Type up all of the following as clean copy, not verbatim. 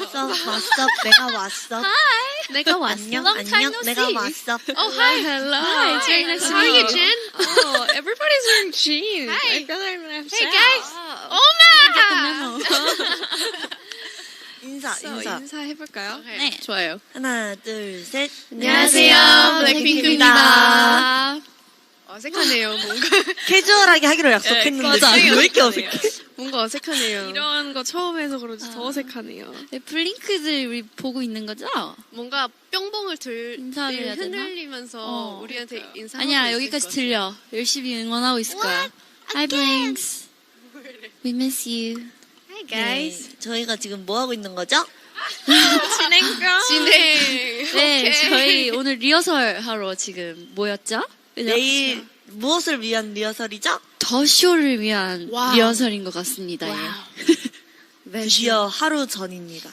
왔어. 내가 왔어. 내가 왔어. 안녕, Long time 안녕. no 내가 see. 왔어. Oh, hi. Hello. Hi, it's very nice to How are meet you, you. Jen? Oh, everybody's wearing jeans. Hi. I feel like I'm gonna have Hey sex. guys. 인사, So, 인사. 인사해볼까요? 네. 좋아요. 하나, 둘, 셋. 안녕하세요. 블랙핑크입니다. 어색하네요, 뭔가. 캐주얼하게 하기로 약속했는데 맞아. 지금 왜 이렇게 어색해? 뭔가 어색하네요. 이런 거 처음 해서 그런지 더 어색하네요. 네, 블링크들 우리 보고 있는 거죠? 뭔가 뿅봉을 인사를 해야 되나? 흔들리면서 우리한테 인사하고 아니야, 있을 여기까지 것 들려. 열심히 응원하고 있을 거야. Hi, Blinks. We miss you. Hi, 네, 저희가 지금 뭐 하고 있는 거죠? 진행. 네, 저희 오늘 리허설 하러 지금 모였죠? 그죠? 내일 무엇을 위한 리허설이죠? 더 쇼를 위한 와우. 리허설인 것 같습니다. 예. 드디어 하루 전입니다.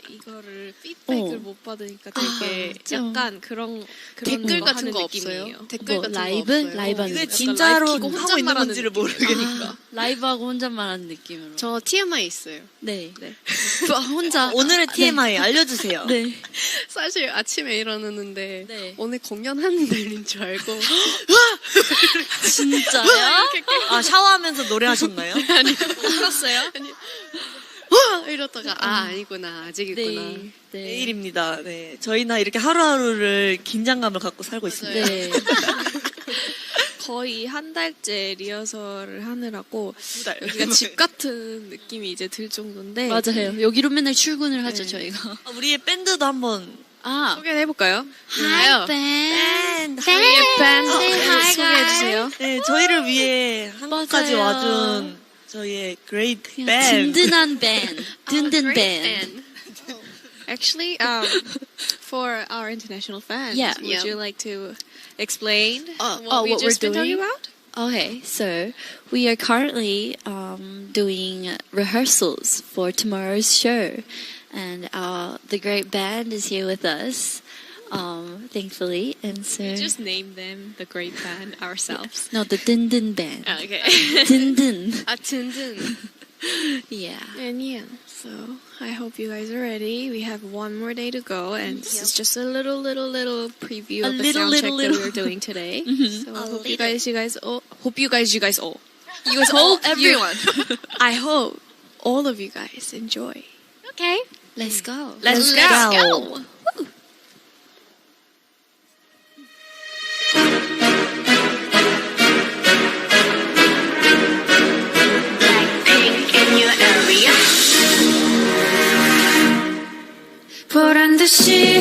이거를 피드백을 어. 못 받으니까 되게 좀. 약간 그런 댓글 거 같은 하는 거 느낌이에요. 없어요? 댓글 뭐 같은 라이브? 거 없어요. 라이브 하는 이게 느낌? 진짜로 라이브 키고 하고 있는 혼잣말하는 건지를 느낌. 모르겠으니까. 라이브하고 혼잣말 하는 느낌으로. 저 TMI 있어요. 네. 네. 혼자. 오늘의 TMI 알려주세요. 네. 사실 아침에 일어났는데 네. 오늘 공연하는 날인 줄 알고 진짜요? 아, 샤워하면서 노래하셨나요? 울었어요? 이러다가 아니구나 아직이구나. 네. 네. 내일입니다. 네. 저희나 이렇게 하루하루를 긴장감을 갖고 살고 있습니다. 네. 거의 한 달째 리허설을 하느라고 두 달. 여기가 집 같은 느낌이 이제 들 정도인데 맞아요. 여기로 맨날 출근을 하죠, 네. 저희가. 우리의 밴드도 한번 아. 소개해볼까요? Hi, 밴 band. 밴드 Say hi, 소개해주세요. 네, 저희를 위해 한국까지 맞아요. 와준 저희의 great 그냥 band. 든든한 밴드. 든든 밴드. Actually, for our international fans, Yeah. would Yeah. you like to explain what what we we're just been talking doing? about? Okay, so we are currently doing rehearsals for tomorrow's show, and the great band is here with us, thankfully, and so Just name them the great band ourselves. no, the Dindin band, Okay. Dindin, Attendant. yeah. And yeah, so I hope you guys are ready. We have one more day to go, and this is just a little preview of the little, sound check little, that little. we're doing today. So I hope you guys all, Everyone. I hope all of you guys enjoy. Okay, let's go. Let's go. Woo. 보란 듯이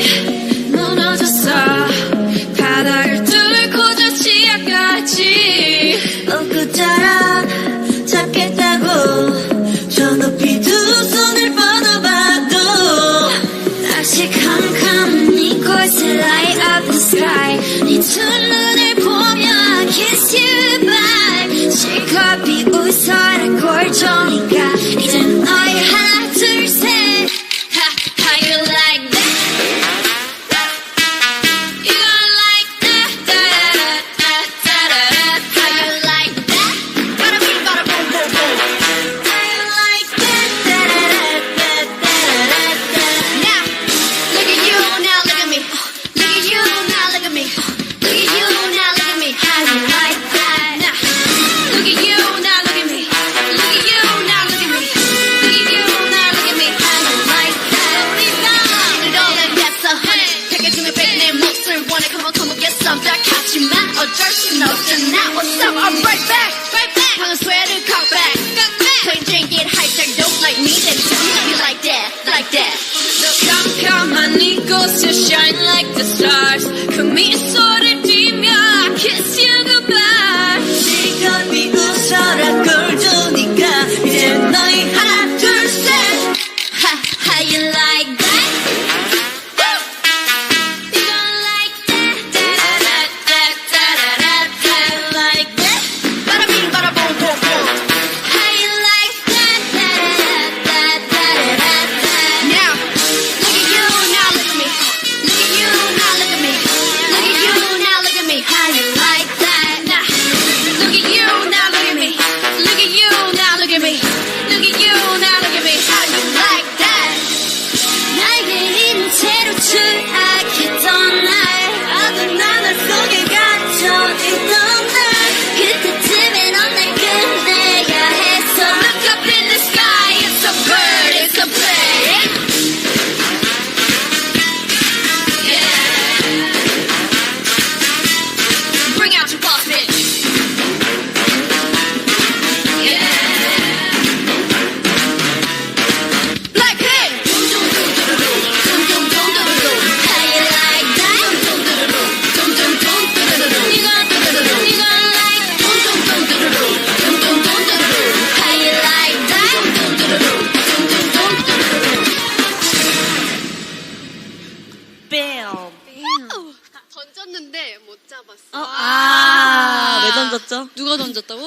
무너졌어 바닥을 뚫고 저 지하까지 엊그처럼 잡겠다고 저 높이 두 손을 뻗어봐도 다시 캄캄한 이곳에 light up the sky 네 두 눈을 보며 kiss you bye 실컷 비웃어라 꼴조니까 이젠 너의 하나 둘셋 How you like that? You gonna like that? Da-da-da-da-da-da. How you like that? Bada bing, bada boom, boom, boom. How you like that? Da-da-da-da-da-da-da. Now, look at you, now look at me. Look at you, now look at me. Look at you, now look at me. How you like that? Now, look at you, now look at me. Look at you, now look at me. Look at you, now look at me. How you like that? 오늘도 남겼어 패겨주면 내 몫을 원해 come on get some 다 같지만 어쩔 순 없잖아 What's up? I'm right back 방은 sweater cock back plain Jane get hijacked don't like me then do you like that 캄캄한 이곳에 shine like the stars 그 미소를 띠며 I kiss you goodbye 실컷 비웃어라 꼴조니까 이제 너희 하나 둘셋 How you like that? You gonna like that? Da-da-da-da-da-da. How you like that? Bada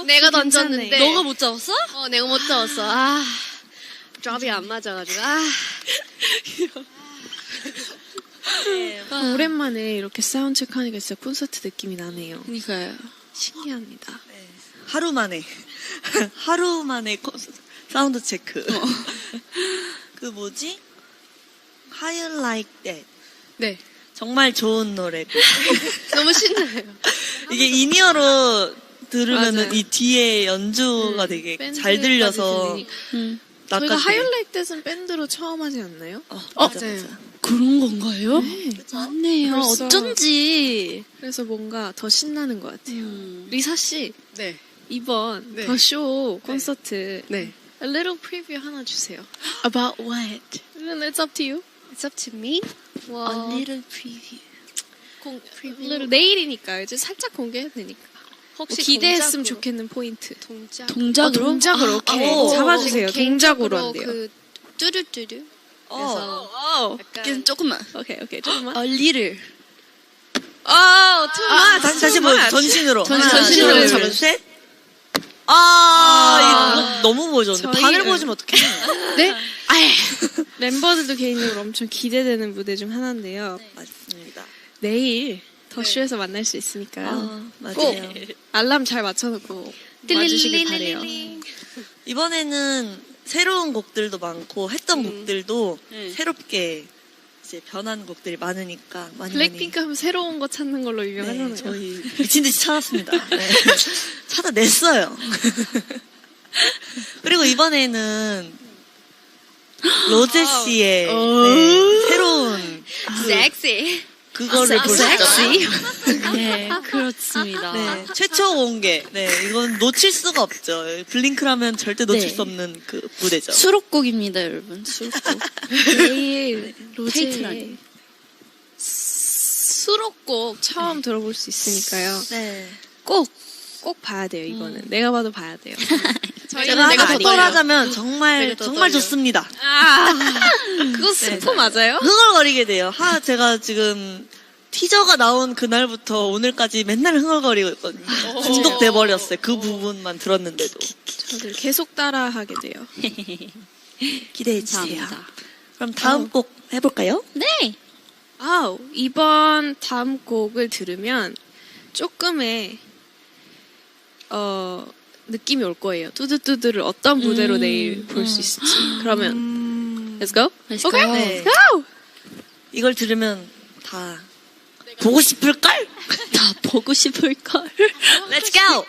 내가 던졌는데. 너가 못 잡았어? 내가 못 잡았어. 드랍이 안 맞아가지고. 오랜만에 이렇게 사운드 체크하니까 진짜 콘서트 느낌이 나네요. 그니까요. 신기합니다. 하루 만에 사운드 체크. 그 뭐지? How You Like That. 네. 정말 좋은 노래고. 너무 신나요. 이게 인이어로 들으면은 맞아요. 이 뒤에 연주가 되게 잘 들려서 저희가 하이라이트 뜻은 밴드로 처음 하지 않나요? 맞아, 맞아요. 맞아. 그런 건가요? 네. 맞네요. 벌써- 어쩐지. 그래서 뭔가 더 신나는 것 같아요. 리사 씨, 네. 이번 네. 더 쇼 콘서트 네. a little preview 하나 주세요. About what? It's up to you. It's up to me? A little preview. little 내일이니까 이제 살짝 공개해도 되니까. 혹시 기대했으면 동작으로- 좋겠는 포인트. 동작. 동작으로? 동작으로 이렇게 오. 잡아주세요. 동작으로 개인적으로 한대요. 그 뚜루뚜루. 그래서 약간 조금만. 오케이 조금만. A little. too much. 다시 뭐 전신으로. 전신으로 하나, 둘, 잡아주세요. 셋. 이거 너무 보여줬는데. 저희- 반을 보여주면 어떡해. 네? 멤버들도 개인적으로 엄청 기대되는 무대 중 하나인데요. 맞습니다. 내일 더쇼에서 만날 수 있으니까요. 맞아요. 알람 잘 맞춰놓고 와주시길 바래요. 이번에는 새로운 곡들도 많고 했던 곡들도 새롭게 이제 변한 곡들이 많으니까 많이 블랙핑크 하면 새로운 거 찾는 걸로 네, 유명하잖아요. 저희 미친 듯이 찾았습니다. 네. 찾아냈어요. 그리고 이번에는 로제 씨의 새로운 섹시. 그거를 볼 수 있잖아요. 네, 그렇습니다. 네, 최초 공개. 네, 이건 놓칠 수가 없죠. 블링크라면 절대 놓칠 네. 수 없는 그 무대죠. 수록곡입니다, 여러분. 수록곡. 내일 테이트라니. 로제의 수록곡 처음 들어볼 수 있으니까요. 네. 꼭 봐야 돼요, 이거는. 내가 봐도 봐야 돼요. 제가 내가 더 하나 떨려. 하자면 정말 내가 더 정말 떨려. 좋습니다. 그거 스포 맞아요? 흥얼거리게 돼요. 제가 지금 티저가 나온 그날부터 오늘까지 맨날 흥얼거리고 있거든요. 중독돼 버렸어요. 그 부분만 들었는데도. 저도 계속 따라하게 돼요. 기대해 주세요. 감사합니다. 그럼 다음 곡 해볼까요? 네. 이번 다음 곡을 들으면 조금의 느낌이 올 거예요. 뚜두뚜두를 어떤 무대로 내일 볼 수 있을지. 그러면 Let's go. Let's go. Okay? 네. Go. 이걸 들으면 다 보고 싶을걸? 다 보고 싶을걸. Let's go!